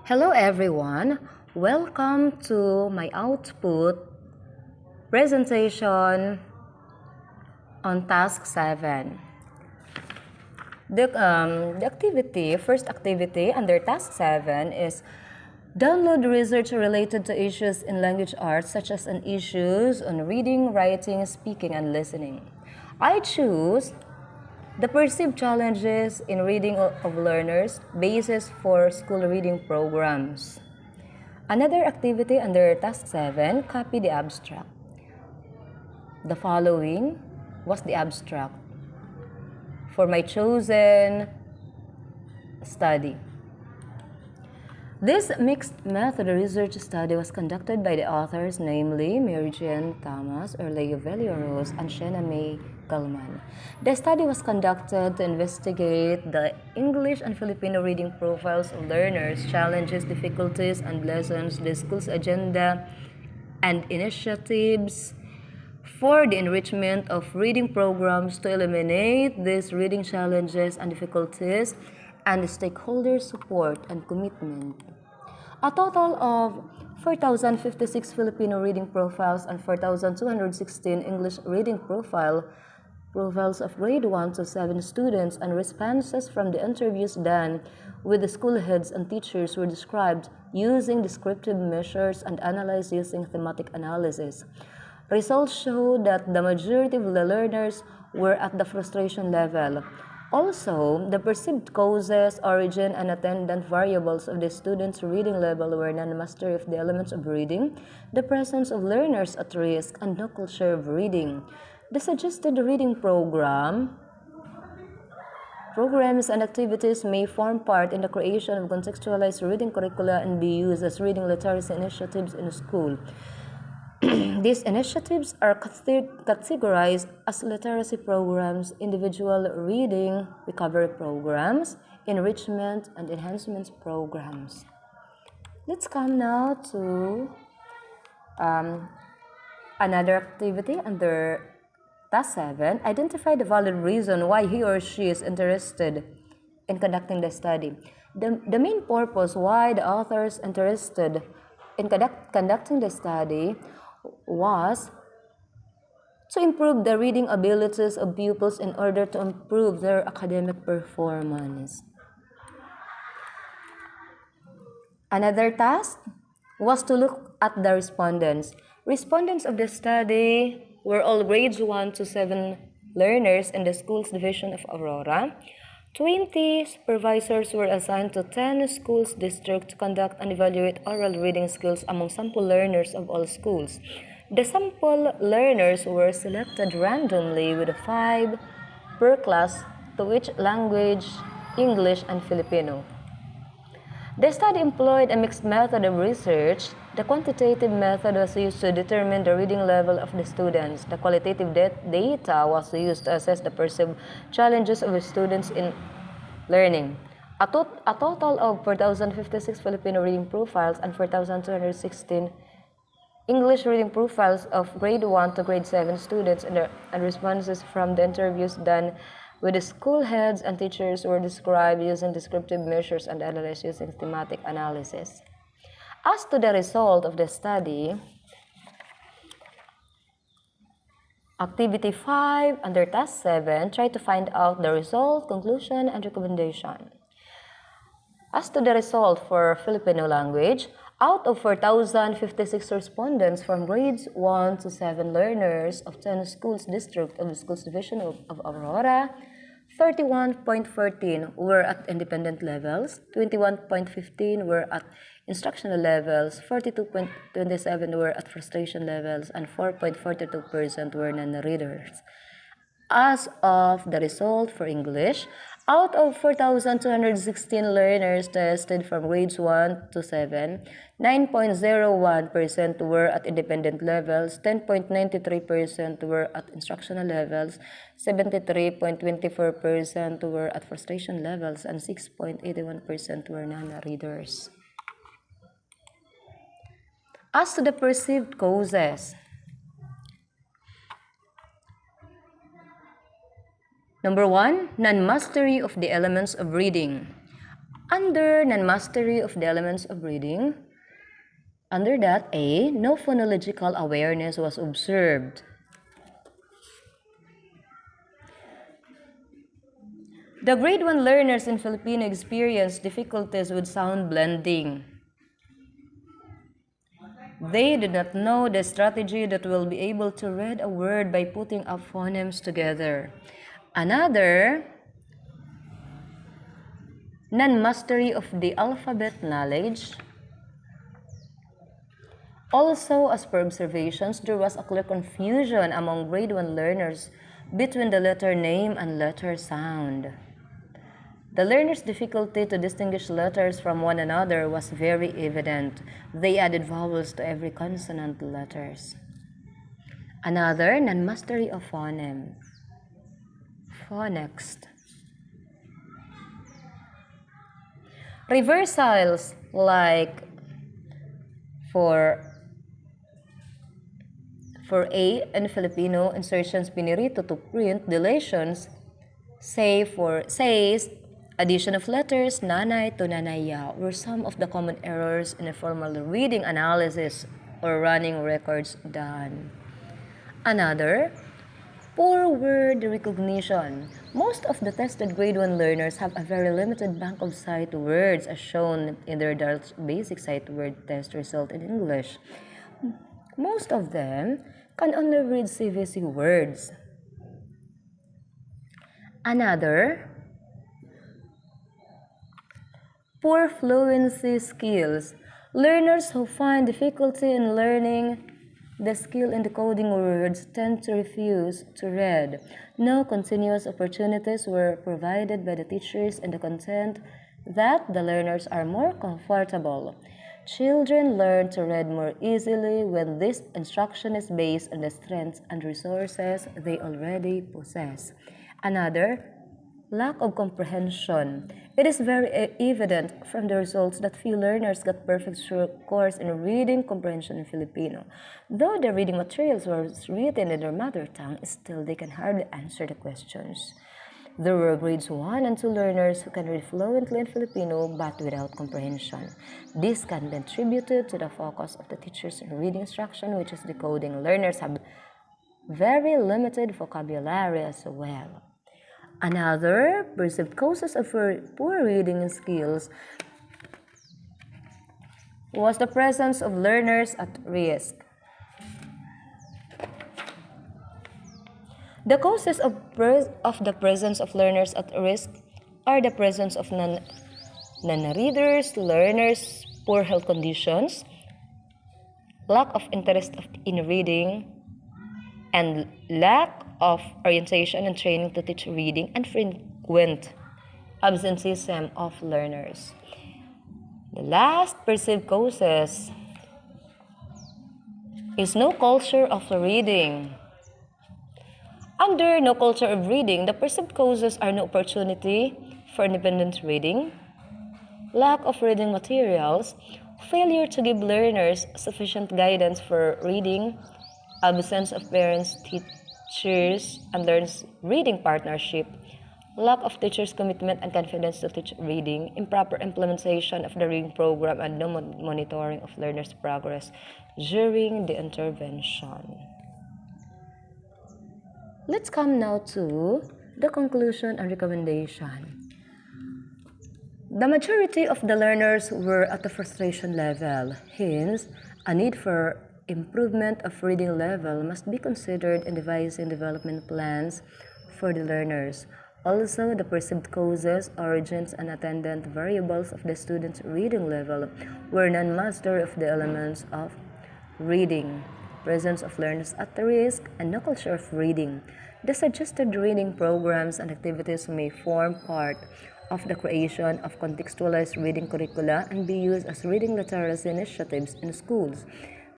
Hello everyone, welcome to my output presentation on task 7. The first activity under task 7 is download research related to issues in language arts such as on issues on reading, writing, speaking, and listening. I choose the perceived challenges in reading of learners, basis for school reading programs. Another activity under task 7, copy the abstract. The following was the abstract for my chosen study. This mixed method research study was conducted by the authors, namely Mary Jane Thomas, Orleo Veliaros, and Shena May Kalman. The study was conducted to investigate the English and Filipino reading profiles of learners, challenges, difficulties, and lessons, the school's agenda, and initiatives for the enrichment of reading programs to eliminate these reading challenges and difficulties, and the stakeholder support and commitment. A total of 4,056 Filipino reading profiles and 4,216 English reading profiles of grade 1 to 7 students and responses from the interviews done with the school heads and teachers were described using descriptive measures and analyzed using thematic analysis. Results show that the majority of the learners were at the frustration level. Also, the perceived causes, origin, and attendant variables of the students' reading level were non-mastery of the elements of reading, the presence of learners at risk, and no culture of reading. The suggested reading programs and activities may form part in the creation of contextualized reading curricula and be used as reading literacy initiatives in school. These initiatives are categorized as literacy programs, individual reading recovery programs, enrichment and enhancement programs. Let's come now to another activity under task 7. Identify the valid reason why he or she is interested in conducting the study. The main purpose why the authors interested in conducting the study was to improve the reading abilities of pupils in order to improve their academic performance. Another task was to look at the respondents. Respondents of the study were all grades 1 to 7 learners in the school's division of Aurora. 20 supervisors were assigned to 10 schools districts to conduct and evaluate oral reading skills among sample learners of all schools. The sample learners were selected randomly with 5 per class to each language, English and Filipino. The study employed a mixed method of research. The quantitative method was used to determine the reading level of the students. The qualitative data was used to assess the perceived challenges of the students in learning. A total of 4,056 Filipino reading profiles and 4,216 English reading profiles of grade 1 to grade 7 students and responses from the interviews done with the school heads and teachers were described using descriptive measures and analyzed using thematic analysis. As to the result of the study, Activity 5 under Task 7, try to find out the result, conclusion, and recommendation. As to the result for Filipino language, out of 4,056 respondents from grades 1 to 7 learners of 10 schools district of the schools division of Aurora, 31.14 were at independent levels, 21.15 were at instructional levels, 42.27 were at frustration levels, and 4.42% were non-readers. As of the result for English, out of 4,216 learners tested from grades 1 to 7, 9.01% were at independent levels, 10.93% were at instructional levels, 73.24% were at frustration levels, and 6.81% were non-readers. As to the perceived causes, Number 1, non-mastery of the elements of reading. Under non-mastery of the elements of reading, under that, A, no phonological awareness was observed. The grade 1 learners in Filipino experienced difficulties with sound blending. They do not know the strategy that will be able to read a word by putting up phonemes together. Another, non-mastery of the alphabet knowledge. Also, as per observations, there was a clear confusion among grade 1 learners between the letter name and letter sound. The learners' difficulty to distinguish letters from one another was very evident. They added vowels to every consonant letters. Another, non-mastery of phoneme. Phonics. Reversals like for A in Filipino, insertions pinirito to print, deletions, says, addition of letters, nanay to nanaya, were some of the common errors in a formal reading analysis or running records done. Another, poor word recognition. Most of the tested grade 1 learners have a very limited bank of sight words as shown in their basic sight word test result in English. Most of them can only read CVC words. Another, poor fluency skills. Learners who find difficulty in learning the skill in decoding words tend to refuse to read. No continuous opportunities were provided by the teachers in the content that the learners are more comfortable. Children learn to read more easily when this instruction is based on the strengths and resources they already possess. Another, lack of comprehension. It is very evident from the results that few learners got perfect scores in reading comprehension in Filipino. Though the reading materials were written in their mother tongue, still they can hardly answer the questions. There were grades 1 and 2 learners who can read fluently in Filipino but without comprehension. This can be attributed to the focus of the teachers in reading instruction, which is decoding. Learners have very limited vocabulary as well. Another perceived causes of poor reading skills was the presence of learners at risk. The causes of the presence of learners at risk are the presence of non-readers, learners, poor health conditions, lack of interest in reading, and lack of orientation and training to teach reading, and frequent absenteeism of learners. The last perceived causes is no culture of reading. Under no culture of reading, the perceived causes are no opportunity for independent reading, lack of reading materials, failure to give learners sufficient guidance for reading, absence of parents, teachers, and learners' reading partnership, lack of teachers' commitment and confidence to teach reading, improper implementation of the reading program, and no monitoring of learners' progress during the intervention. Let's come now to the conclusion and recommendation. The majority of the learners were at the frustration level. Hence, a need for improvement of reading level must be considered in devising development plans for the learners. Also, the perceived causes, origins, and attendant variables of the students' reading level were non-master of the elements of reading, presence of learners at risk, and no culture of reading. The suggested reading programs and activities may form part of the creation of contextualized reading curricula and be used as reading literacy initiatives in schools.